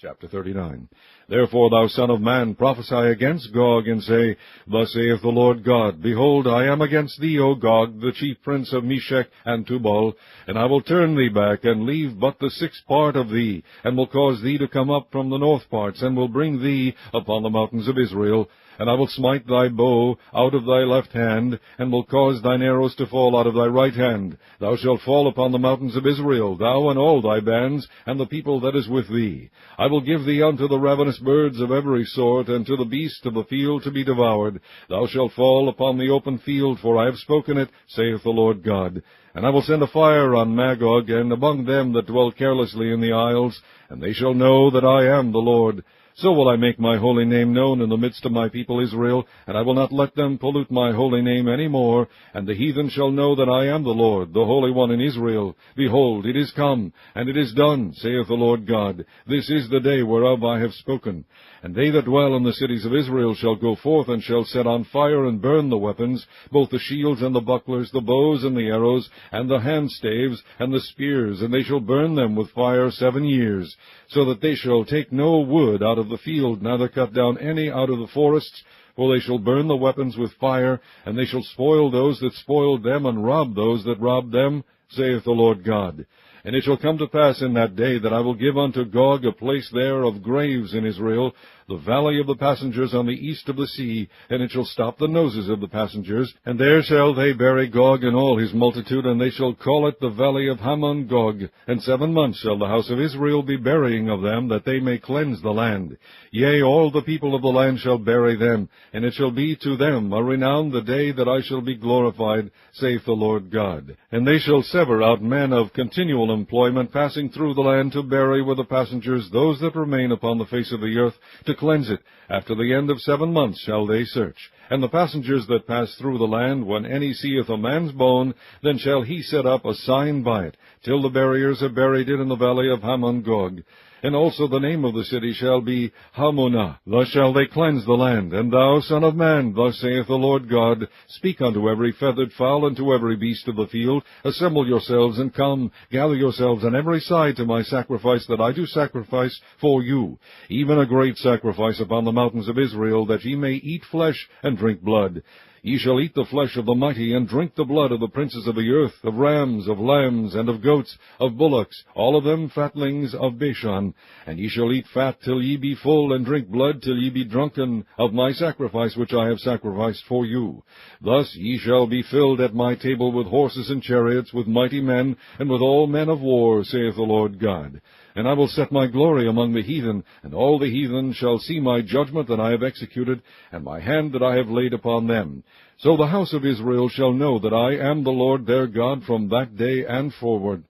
Chapter 39. Therefore, thou son of man, prophesy against Gog, and say, Thus saith the Lord God, Behold, I am against thee, O Gog, the chief prince of Meshech and Tubal, and I will turn thee back, and leave but the sixth part of thee, and will cause thee to come up from the north parts, and will bring thee upon the mountains of Israel. And I will smite thy bow out of thy left hand, and will cause thine arrows to fall out of thy right hand. Thou shalt fall upon the mountains of Israel, thou and all thy bands, and the people that is with thee. I will give thee unto the ravenous birds of every sort, and to the beasts of the field to be devoured. Thou shalt fall upon the open field, for I have spoken it, saith the Lord God. And I will send a fire on Magog, and among them that dwell carelessly in the isles, and they shall know that I am the Lord. So will I make my holy name known in the midst of my people Israel, and I will not let them pollute my holy name any more. And the heathen shall know that I am the Lord, the Holy One in Israel. Behold, it is come, and it is done, saith the Lord God. This is the day whereof I have spoken. And they that dwell in the cities of Israel shall go forth, and shall set on fire and burn the weapons, both the shields and the bucklers, the bows and the arrows, and the handstaves, and the spears, and they shall burn them with fire 7 years, so that they shall take no wood out of the field, neither cut down any out of the forests, for they shall burn the weapons with fire, and they shall spoil those that spoiled them, and rob those that robbed them, saith the Lord God. And it shall come to pass in that day that I will give unto Gog a place there of graves in Israel, the valley of the passengers on the east of the sea, and it shall stop the noses of the passengers, and there shall they bury Gog and all his multitude, and they shall call it the valley of Hamon Gog. And 7 months shall the house of Israel be burying of them, that they may cleanse the land. Yea, all the people of the land shall bury them, and it shall be to them a renown the day that I shall be glorified, saith the Lord God. And they shall sever out men of continual employment, passing through the land to bury with the passengers those that remain upon the face of the earth, to cleanse it. After the end of 7 months shall they search. And the passengers that pass through the land, when any seeth a man's bone, then shall he set up a sign by it, till the buriers have buried it in the valley of Hamon Gog. And also the name of the city shall be Hamonah. Thus shall they cleanse the land. And thou, son of man, thus saith the Lord God, Speak unto every feathered fowl, and to every beast of the field, Assemble yourselves, and come, gather yourselves on every side to my sacrifice that I do sacrifice for you, even a great sacrifice upon the mountains of Israel, that ye may eat flesh and drink blood. Ye shall eat the flesh of the mighty, and drink the blood of the princes of the earth, of rams, of lambs, and of goats, of bullocks, all of them fatlings of Bashan. And ye shall eat fat till ye be full, and drink blood till ye be drunken of my sacrifice which I have sacrificed for you. Thus ye shall be filled at my table with horses and chariots, with mighty men, and with all men of war, saith the Lord God. And I will set my glory among the heathen, and all the heathen shall see my judgment that I have executed, and my hand that I have laid upon them. So the house of Israel shall know that I am the Lord their God from that day and forward.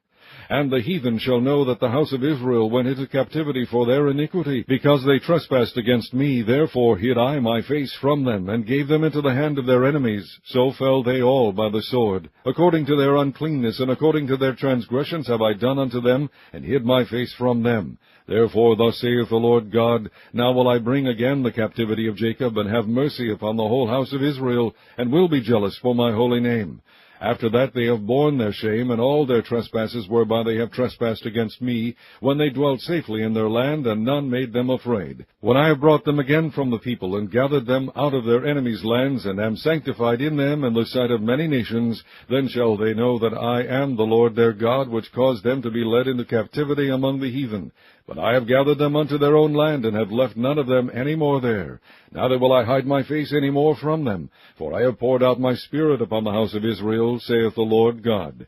And the heathen shall know that the house of Israel went into captivity for their iniquity, because they trespassed against me. Therefore hid I my face from them, and gave them into the hand of their enemies. So fell they all by the sword. According to their uncleanness, and according to their transgressions have I done unto them, and hid my face from them. Therefore thus saith the Lord God, Now will I bring again the captivity of Jacob, and have mercy upon the whole house of Israel, and will be jealous for my holy name. After that they have borne their shame, and all their trespasses whereby they have trespassed against me, when they dwelt safely in their land, and none made them afraid. When I have brought them again from the people, and gathered them out of their enemies' lands, and am sanctified in them in the sight of many nations, then shall they know that I am the Lord their God, which caused them to be led into captivity among the heathen. But I have gathered them unto their own land, and have left none of them any more there. Neither will I hide my face any more from them, for I have poured out my Spirit upon the house of Israel, saith the Lord God.